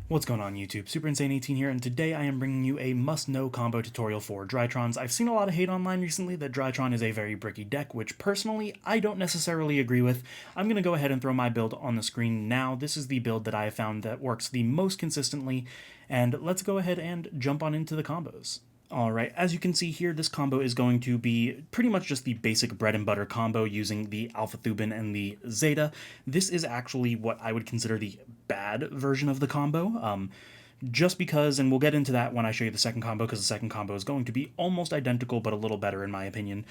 What's going on YouTube? Super Insane 18 here, and today I am bringing you a must-know combo tutorial for Drytrons. I've seen a lot of hate online recently that Drytron is a very bricky deck, which personally I don't necessarily agree with. I'm going to go ahead and throw my build on the screen now. This is the build that I have found that works the most consistently, and let's go ahead and jump on into the combos. Alright, as you can see here, this combo is going to be pretty much just the basic bread and butter combo using the ALPHAZETA and the Zeta. This is actually what I would consider the bad version of the combo. Just because, and we'll get into that when I show you the second combo, because the second combo is going to be almost identical but a little better in my opinion.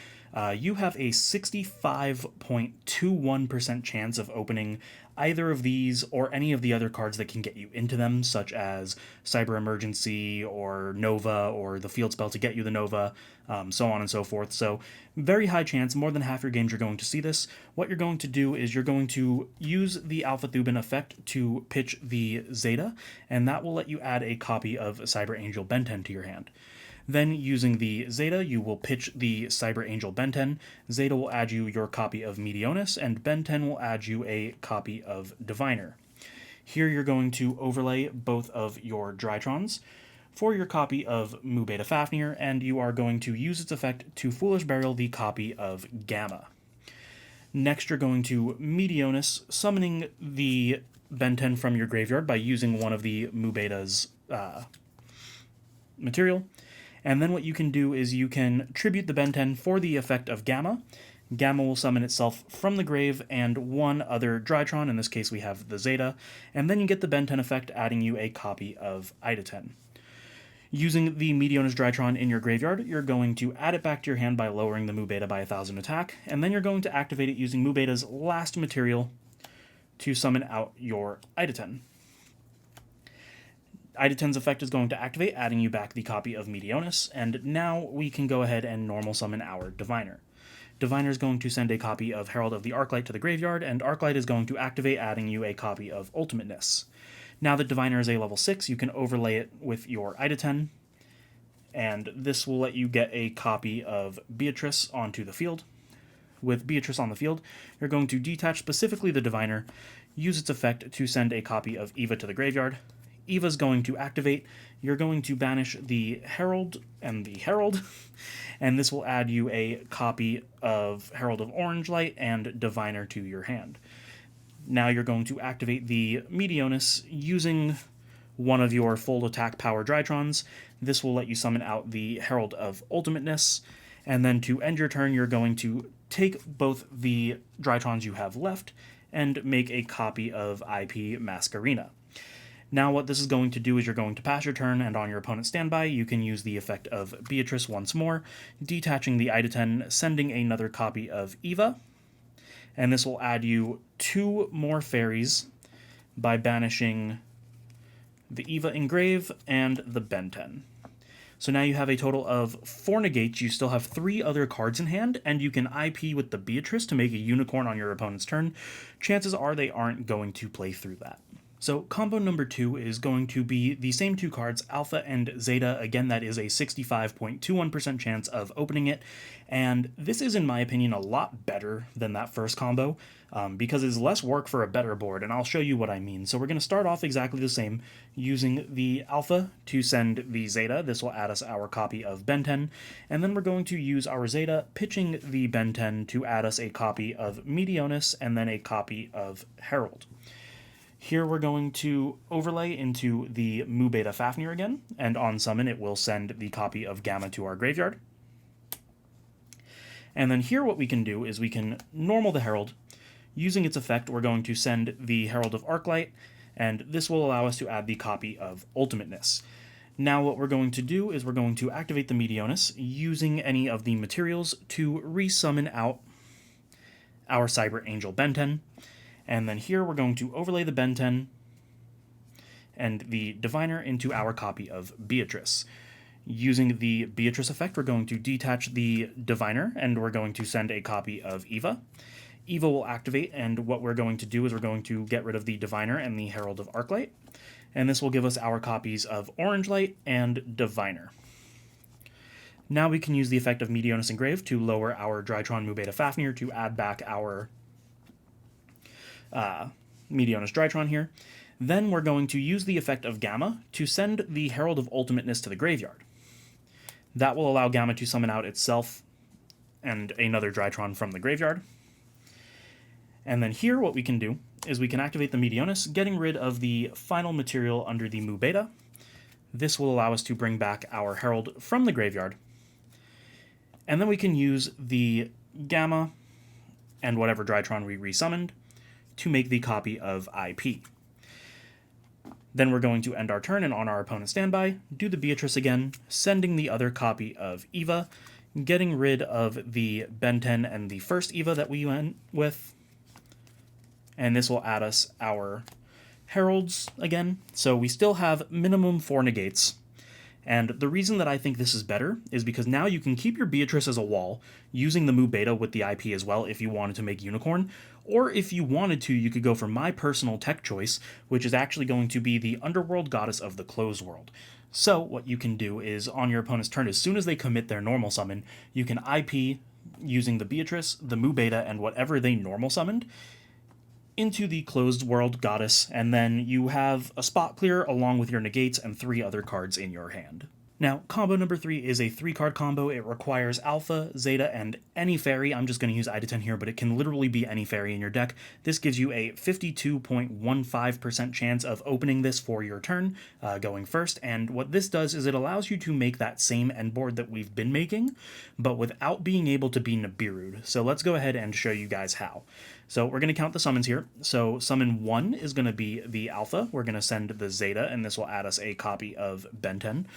You have a 65.21% chance of opening either of these or any of the other cards that can get you into them, such as Cyber Emergency or Nova or the field spell to get you the Nova, so on and so forth. So very high chance, more than half your games you're going to see this. What you're going to do is you're going to use the ALPHAZETA effect to pitch the Zeta, and that will let you add a copy of Cyber Angel Ben 10 to your hand. Then, using the Zeta, you will pitch the Cyber Angel Ben 10. Zeta will add you your copy of Meteonis, and Ben 10 will add you a copy of Diviner. Here you're going to overlay both of your Drytrons for your copy of Mu Beta Fafnir, and you are going to use its effect to Foolish Burial the copy of Gamma. Next, you're going to Meteonis, summoning the Ben 10 from your graveyard by using one of the Mu Beta's material. And then what you can do is you can tribute the Ben 10 for the effect of Gamma. Gamma will summon itself from the grave and one other Drytron, in this case we have the Zeta, and then you get the Ben 10 effect adding you a copy of Ida-10. Using the Meteonis Drytron in your graveyard, you're going to add it back to your hand by lowering the Mu Beta by 1000 attack, and then you're going to activate it using Mu Beta's last material to summon out your Ida-10. Ida-10's effect is going to activate, adding you back the copy of Meteonis, and now we can go ahead and normal summon our Diviner. Diviner is going to send a copy of Herald of the Arclight to the graveyard, and Arclight is going to activate, adding you a copy of Ultimateness. Now that Diviner is a level 6, you can overlay it with your Ida-10, and this will let you get a copy of Beatrice onto the field. With Beatrice on the field, you're going to detach specifically the Diviner, use its effect to send a copy of Eva to the graveyard. Eva's going to activate, you're going to banish the Herald and the Herald, and this will add you a copy of Herald of Orange Light and Diviner to your hand. Now you're going to activate the Meteonis using one of your full attack power Drytrons. This will let you summon out the Herald of Ultimateness, and then to end your turn you're going to take both the Drytrons you have left and make a copy of IP Masquerina. Now what this is going to do is you're going to pass your turn, and on your opponent's standby, you can use the effect of Beatrice once more, detaching the Ida-10, sending another copy of Eva, and this will add you 2 more fairies by banishing the Eva Engrave and the Ben 10. So now you have a total of 4 negates, you still have 3 other cards in hand, and you can IP with the Beatrice to make a unicorn on your opponent's turn. Chances are they aren't going to play through that. So combo number 2 is going to be the same 2 cards, Alpha and Zeta. Again, that is a 65.21% chance of opening it, and this is, in my opinion, a lot better than that first combo, because it's less work for a better board, and I'll show you what I mean. So we're going to start off exactly the same, using the Alpha to send the Zeta. This will add us our copy of Ben 10, and then we're going to use our Zeta, pitching the Ben 10 to add us a copy of Meteonis, and then a copy of Herald. Here we're going to overlay into the Mu Beta Fafnir again, and on summon it will send the copy of Gamma to our graveyard. And then here what we can do is we can normal the Herald. Using its effect, we're going to send the Herald of Arclight, and this will allow us to add the copy of Ultimateness. Now what we're going to do is we're going to activate the Meteonis, using any of the materials to resummon out our Cyber Angel Ben 10. And then here we're going to overlay the Ben 10 and the Diviner into our copy of Beatrice. Using the Beatrice effect, we're going to detach the Diviner, and we're going to send a copy of Eva. Eva will activate, and what we're going to do is we're going to get rid of the Diviner and the Herald of Arclight, and this will give us our copies of Orange Light and Diviner. Now we can use the effect of Meteonis Engrave to lower our Drytron Mu Beta Fafnir to add back our Meteonis Drytron here. Then we're going to use the effect of Gamma to send the Herald of Ultimateness to the graveyard. That will allow Gamma to summon out itself and another Drytron from the graveyard. And then here what we can do is we can activate the Meteonis, getting rid of the final material under the Mu Beta. This will allow us to bring back our Herald from the graveyard. And then we can use the Gamma and whatever Drytron we resummoned to make the copy of IP. Then we're going to end our turn and on our opponent's standby, do the Beatrice again, sending the other copy of Eva, getting rid of the Ben 10 and the first Eva that we went with. And this will add us our Heralds again. So we still have minimum 4 negates. And the reason that I think this is better is because now you can keep your Beatrice as a wall, using the Mu Beta with the IP as well if you wanted to make Unicorn, or if you wanted to, you could go for my personal tech choice, which is actually going to be the Underworld Goddess of the Closed World. So what you can do is, on your opponent's turn, as soon as they commit their normal summon, you can IP using the Beatrice, the Mu Beta, and whatever they normal summoned into the Closed World Goddess, and then you have a spot clear along with your negates and 3 other cards in your hand. Now, combo number 3 is a 3-card combo. It requires Alpha, Zeta, and any fairy. I'm just going to use AIDA 10 here, but it can literally be any fairy in your deck. This gives you a 52.15% chance of opening this for your turn, going first, and what this does is it allows you to make that same end board that we've been making, but without being able to be Nibiru'd. So let's go ahead and show you guys how. So we're going to count the summons here. So summon 1 is going to be the Alpha. We're going to send the Zeta, and this will add us a copy of Ben 10.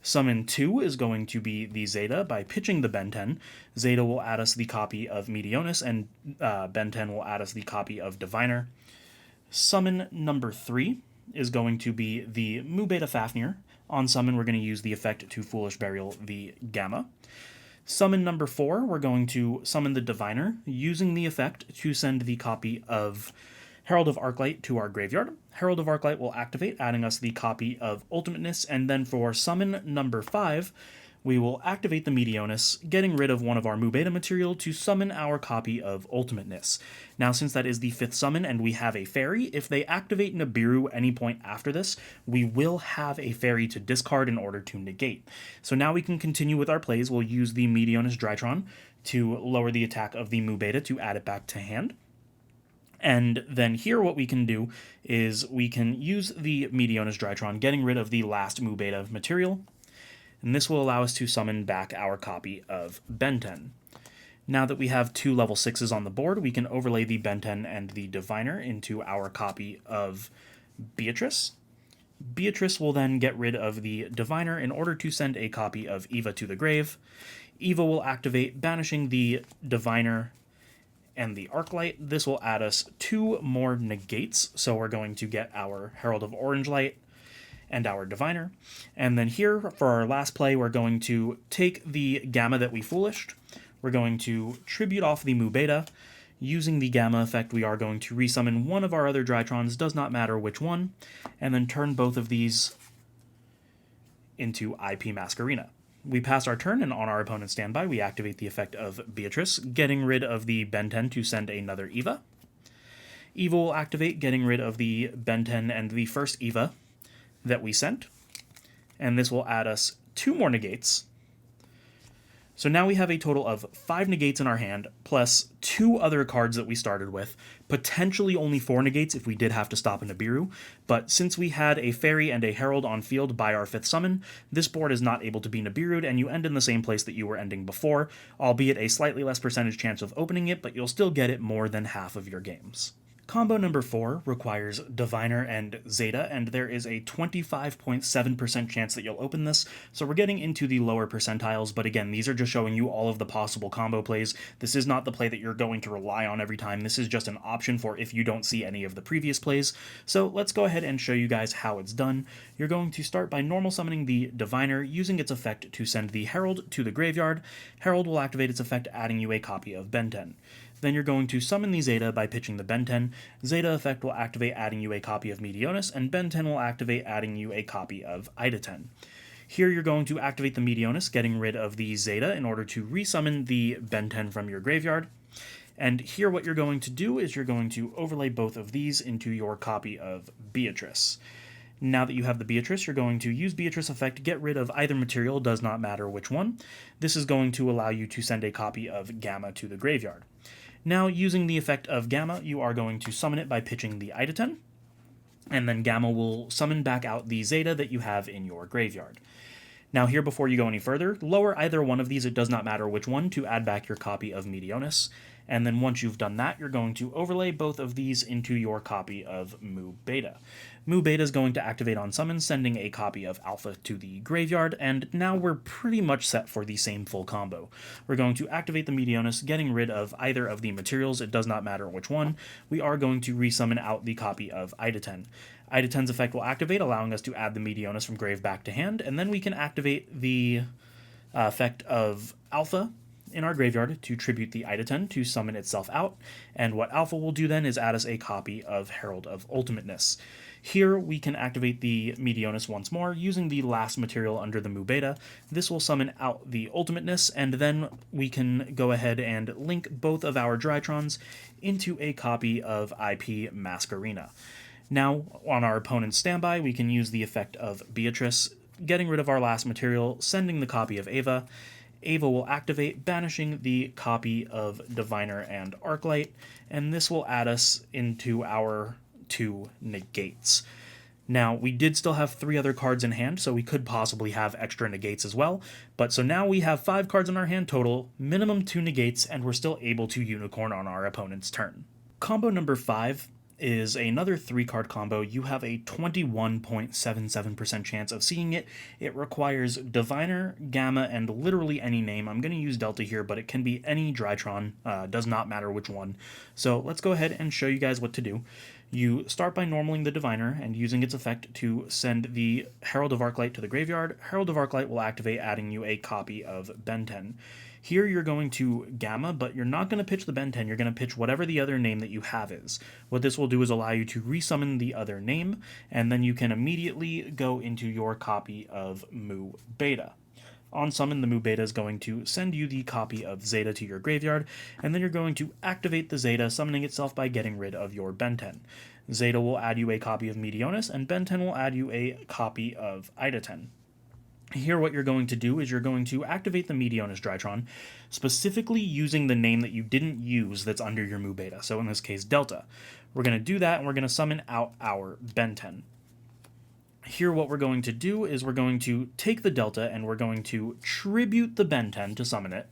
Summon 2 is going to be the Zeta. By pitching the Ben 10, Zeta will add us the copy of Meteonis, and Ben 10 will add us the copy of Diviner. Summon number 3 is going to be the Mu Beta Fafnir. On summon, we're going to use the effect to Foolish Burial the Gamma. Summon number 4, we're going to summon the Diviner, using the effect to send the copy of Herald of Arclight to our graveyard. Herald of Arclight will activate, adding us the copy of Ultimateness, and then for summon number 5, we will activate the Meteonis, getting rid of one of our Mu Beta material to summon our copy of Ultimateness. Now, since that is the 5th summon and we have a fairy, if they activate Nibiru any point after this, we will have a fairy to discard in order to negate. So now we can continue with our plays. We'll use the Meteonis Drytron to lower the attack of the Mu Beta to add it back to hand. And then here what we can do is we can use the Meteonis Drytron, getting rid of the last Mu Beta material, and this will allow us to summon back our copy of Ben 10. Now that we have 2 level 6s on the board, we can overlay the Ben 10 and the Diviner into our copy of Beatrice. Beatrice will then get rid of the Diviner in order to send a copy of Eva to the grave. Eva will activate, banishing the Diviner and the Arclight. This will add us 2 more negates, so we're going to get our Herald of Orange Light and our Diviner. And then here, for our last play, we're going to take the Gamma that we foolished. We're going to tribute off the Mu Beta. Using the Gamma effect, we are going to resummon one of our other Drytrons, does not matter which one, and then turn both of these into IP Masquerena. We pass our turn, and on our opponent's standby, we activate the effect of Beatrice, getting rid of the Ben 10 to send another Eva. Eva will activate, getting rid of the Ben 10 and the first Eva that we sent, and this will add us 2 more negates. So now we have a total of 5 negates in our hand, plus 2 other cards that we started with, potentially only 4 negates if we did have to stop a Nibiru, but since we had a Fairy and a Herald on field by our 5th summon, this board is not able to be Nibiru'd, and you end in the same place that you were ending before, albeit a slightly less percentage chance of opening it, but you'll still get it more than half of your games. Combo number 4 requires Diviner and Zeta, and there is a 25.7% chance that you'll open this, so we're getting into the lower percentiles, but again, these are just showing you all of the possible combo plays. This is not the play that you're going to rely on every time. This is just an option for if you don't see any of the previous plays. So let's go ahead and show you guys how it's done. You're going to start by normal summoning the Diviner, using its effect to send the Herald to the graveyard. Herald will activate its effect, adding you a copy of Ben 10. Then you're going to summon the Zeta by pitching the Ben 10. Zeta effect will activate, adding you a copy of Meteonis, and Ben 10 will activate, adding you a copy of AIDA 10. Here you're going to activate the Meteonis, getting rid of the Zeta in order to resummon the Ben 10 from your graveyard. And here what you're going to do is you're going to overlay both of these into your copy of Beatrice. Now that you have the Beatrice, you're going to use Beatrice effect to get rid of either material, does not matter which one. This is going to allow you to send a copy of Gamma to the graveyard. Now, using the effect of Gamma, you are going to summon it by pitching the Iden, and then Gamma will summon back out the Zeta that you have in your graveyard. Now here, before you go any further, lower either one of these, it does not matter which one, to add back your copy of Meteonis. And then once you've done that, you're going to overlay both of these into your copy of Mu Beta. Mu Beta is going to activate on summon, sending a copy of Alpha to the graveyard, and now we're pretty much set for the same full combo. We're going to activate the Meteonis, getting rid of either of the materials, it does not matter which one. We are going to resummon out the copy of Iden. Iden's effect will activate, allowing us to add the Meteonis from grave back to hand, and then we can activate the effect of Alpha in our graveyard to tribute the Iden to summon itself out, and what Alpha will do then is add us a copy of Herald of Ultimateness. Here we can activate the Meteonis once more using the last material under the Mu Beta. This will summon out the Ultimateness, and then we can go ahead and link both of our Drytrons into a copy of IP Masquerena. Now, on our opponent's standby, we can use the effect of Beatrice, getting rid of our last material, sending the copy of Ava. Ava will activate, banishing the copy of Diviner and Arclight, and this will add us into our 2 negates. Now, we did still have 3 other cards in hand, so we could possibly have extra negates as well, but so now we have 5 cards in our hand total, minimum 2 negates, and we're still able to unicorn on our opponent's turn. Combo number 5 is another 3-card combo. You have a 21.77% chance of seeing it. It requires Diviner, Gamma, and literally any name. I'm going to use Delta here, but it can be any Drytron. Does not matter which one. So let's go ahead and show you guys what to do. You start by normaling the Diviner and using its effect to send the Herald of Arclight to the graveyard. Herald of Arclight will activate, adding you a copy of Benten. Here you're going to Gamma, but you're not going to pitch the Benten, you're going to pitch whatever the other name that you have is. What this will do is allow you to resummon the other name, and then you can immediately go into your copy of Mu Beta. On summon, the Mu Beta is going to send you the copy of Zeta to your graveyard, and then you're going to activate the Zeta, summoning itself by getting rid of your Benten. Zeta will add you a copy of Meteonis, and Benten will add you a copy of Iden. Here what you're going to do is you're going to activate the Meteonis Drytron, specifically using the name that you didn't use that's under your Mu Beta, so in this case Delta. We're going to do that, and we're going to summon out our Benten. Here what we're going to do is we're going to take the Delta and we're going to tribute the Benten to summon it.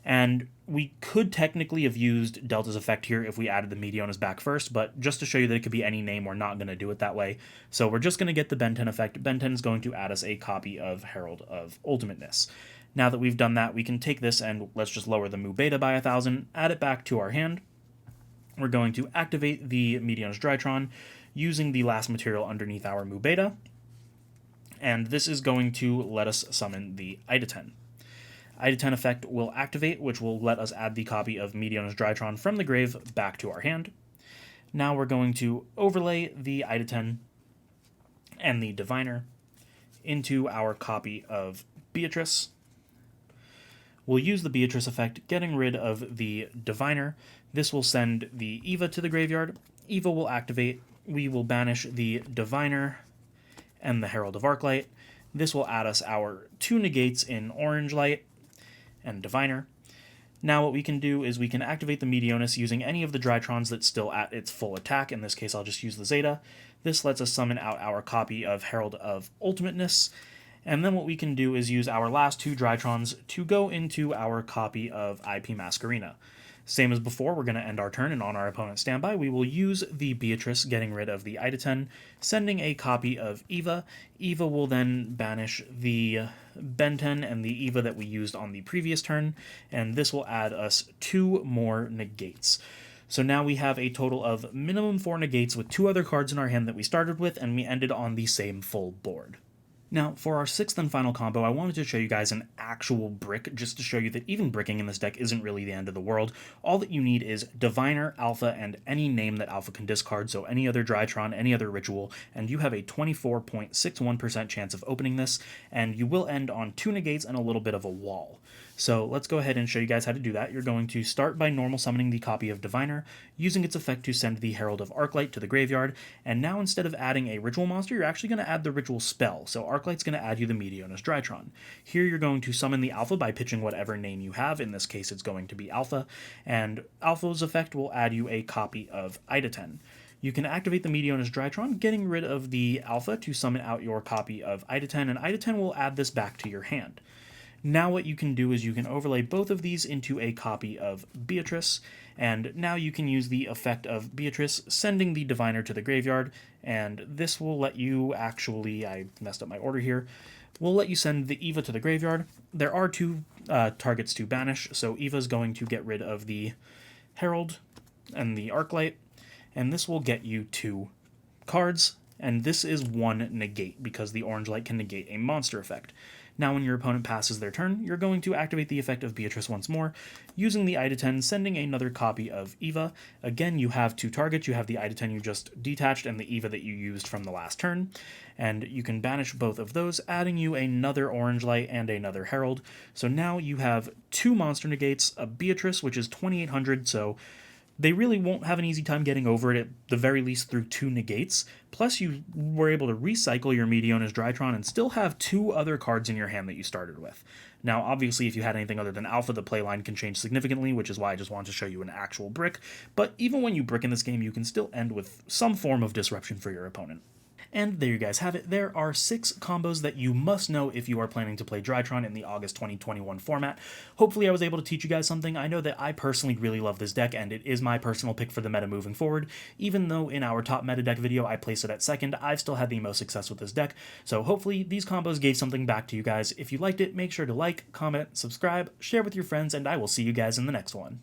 And we could technically have used Delta's effect here if we added the Meteonis back first, but just to show you that it could be any name, we're not going to do it that way. So we're just going to get the Benten effect. Benten is going to add us a copy of Herald of Ultimateness. Now that we've done that, we can take this and let's just lower the Mu Beta by 1,000, add it back to our hand. We're going to activate the Meteonis Drytron using the last material underneath our Mu Beta, and this is going to let us summon the Iden. Iden effect will activate, which will let us add the copy of Meteonis Drytron from the grave back to our hand. Now we're going to overlay the Iden and the Diviner into our copy of Beatrice. We'll use the Beatrice effect, getting rid of the Diviner. This will send the Eva to the graveyard. Eva will activate. We will banish the Diviner and the Herald of Arclight. This will add us our 2 negates in Orange Light and Diviner. Now what we can do is we can activate the Meteonis using any of the Drytrons that's still at its full attack. In this case, I'll just use the Zeta. This lets us summon out our copy of Herald of Ultimateness. And then what we can do is use our last 2 Drytrons to go into our copy of IP Masquerena. Same as before, we're going to end our turn, and on our opponent's standby, we will use the Beatrice, getting rid of the Iden, sending a copy of Eva. Eva will then banish the Benten and the Eva that we used on the previous turn, and this will add us 2 more negates. So now we have a total of minimum 4 negates with 2 other cards in our hand that we started with, and we ended on the same full board. Now, for our 6th and final combo, I wanted to show you guys an actual brick, just to show you that even bricking in this deck isn't really the end of the world. All that you need is Diviner, Alpha, and any name that Alpha can discard, so any other Drytron, any other Ritual, and you have a 24.61% chance of opening this, and you will end on 2 negates and a little bit of a wall. So let's go ahead and show you guys how to do that. You're going to start by normal summoning the copy of Diviner, using its effect to send the Herald of Arclight to the graveyard, and now instead of adding a ritual monster, you're actually going to add the ritual spell. So Arclight's going to add you the Meteonis Drytron. Here you're going to summon the Alpha by pitching whatever name you have. In this case, it's going to be Alpha, and Alpha's effect will add you a copy of ALPHAZETA.ANY. You can activate the Meteonis Drytron, getting rid of the Alpha to summon out your copy of ALPHAZETA.ANY, and ALPHAZETA.ANY will add this back to your hand. Now what you can do is you can overlay both of these into a copy of Beatrice, and now you can use the effect of Beatrice sending the Diviner to the graveyard, and this will let you actually, I messed up my order here, will let you send the Eva to the graveyard. There are two targets to banish, so Eva's going to get rid of the Herald and the Arclight, and this will get you 2 cards, and this is 1 negate, because the orange light can negate a monster effect. Now when your opponent passes their turn, you're going to activate the effect of Beatrice once more, using the ALPHAZETA.ANY, sending another copy of Eva. Again, you have 2 targets. You have the ALPHAZETA.ANY you just detached and the Eva that you used from the last turn, and you can banish both of those, adding you another orange light and another Herald. So now you have 2 monster negates, a Beatrice, which is 2800, so they really won't have an easy time getting over it, at the very least through 2 negates. Plus, you were able to recycle your Meteonis Drytron and still have 2 other cards in your hand that you started with. Now, obviously, if you had anything other than Alpha, the playline can change significantly, which is why I just wanted to show you an actual brick. But even when you brick in this game, you can still end with some form of disruption for your opponent. And there you guys have it. There are 6 combos that you must know if you are planning to play Drytron in the August 2021 format. Hopefully I was able to teach you guys something. I know that I personally really love this deck, and it is my personal pick for the meta moving forward. Even though in our top meta deck video I placed it at 2nd, I've still had the most success with this deck. So hopefully these combos gave something back to you guys. If you liked it, make sure to like, comment, subscribe, share with your friends, and I will see you guys in the next one.